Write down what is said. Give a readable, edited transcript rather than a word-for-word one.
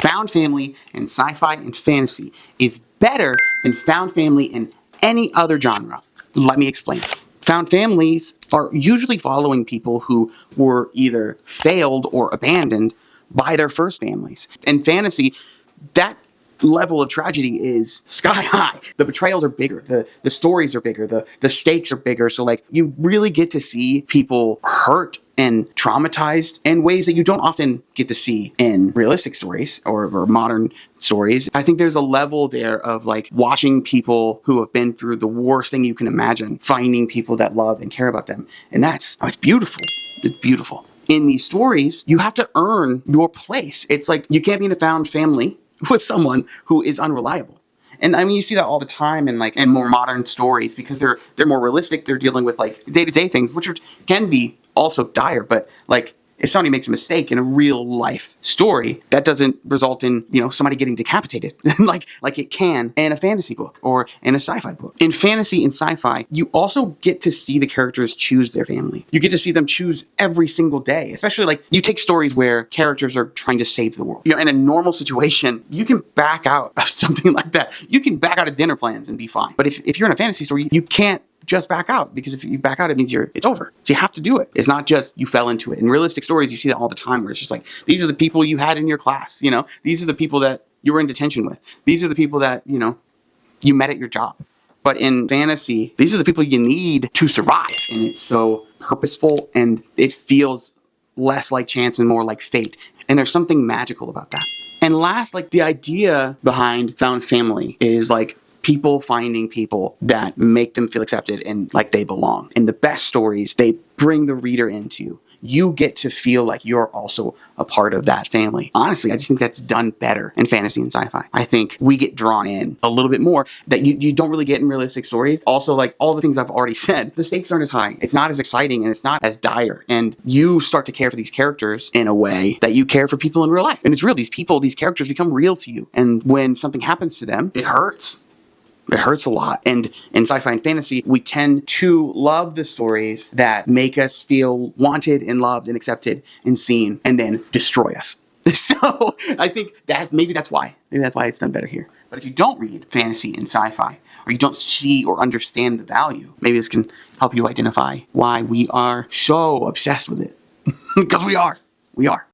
Found family in sci-fi and fantasy is better than found family in any other genre. Let me explain. Found families are usually following people who were either failed or abandoned by their first families. In fantasy, that level of tragedy is sky high. The betrayals are bigger, the stories are bigger, the stakes are bigger. So like you really get to see people hurt and traumatized in ways that you don't often get to see in realistic stories or modern stories. I think there's a level there of like watching people who have been through the worst thing you can imagine, finding people that love and care about them. And it's beautiful. It's beautiful. In these stories, you have to earn your place. It's like you can't be in a found family with someone who is unreliable. And I mean, you see that all the time in more modern stories because they're more realistic. They're dealing with like day-to-day things, which can be also dire, but like if somebody makes a mistake in a real life story, that doesn't result in, somebody getting decapitated like it can in a fantasy book or in a sci-fi book. In fantasy and sci-fi, you also get to see the characters choose their family. You get to see them choose every single day, especially like you take stories where characters are trying to save the world. In a normal situation, you can back out of something like that. You can back out of dinner plans and be fine. But if you're in a fantasy story, you can't just back out, because if you back out, it means it's over. So you have to do it. It's not just you fell into it. In realistic stories, you see that all the time where it's just like, these are the people you had in your class, these are the people that you were in detention with. These are the people that, you met at your job. But in fantasy, these are the people you need to survive. And it's so purposeful and it feels less like chance and more like fate. And there's something magical about that. And last, like the idea behind found family is like people finding people that make them feel accepted and like they belong. And the best stories, they bring the reader into. You get to feel like you're also a part of that family. Honestly, I just think that's done better in fantasy and sci-fi. I think we get drawn in a little bit more that you don't really get in realistic stories. Also, like all the things I've already said, the stakes aren't as high. It's not as exciting and it's not as dire. And you start to care for these characters in a way that you care for people in real life. And it's real. These characters become real to you. And when something happens to them, it hurts. It hurts a lot. And in sci-fi and fantasy, we tend to love the stories that make us feel wanted and loved and accepted and seen and then destroy us. So I think maybe that's why it's done better here. But if you don't read fantasy and sci-fi, or you don't see or understand the value, maybe this can help you identify why we are so obsessed with it. Because we are.